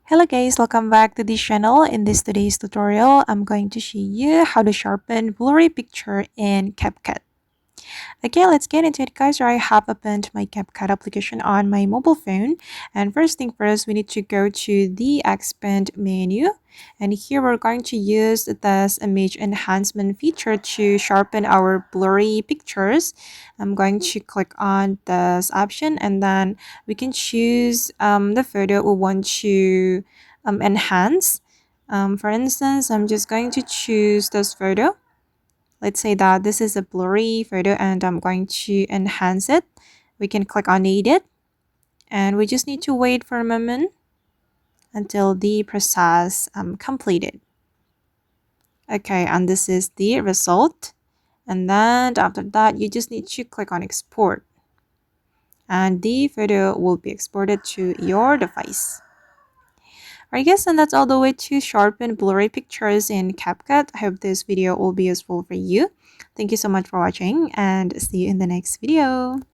Hello guys, welcome back to this channel. In this today's tutorial, I'm going to show you how to sharpen blurry picture in CapCut. Okay, let's get into it guys. I have opened my CapCut application on my mobile phone. And first thing first, we need to go to the expand menu. And here we're going to use this image enhancement feature to sharpen our blurry pictures. I'm going to click on this option and then we can choose the photo we want to enhance. For instance, I'm just going to choose this photo. Let's say that this is a blurry photo and I'm going to enhance it. We can click on edit and we just need to wait for a moment until the process completed. Okay, and this is the result. And then after that, you just need to click on export. And the photo will be exported to your device. Alright guys, and that's all the way to sharpen blurry pictures in CapCut. I hope this video will be useful for you. Thank you so much for watching and see you in the next video.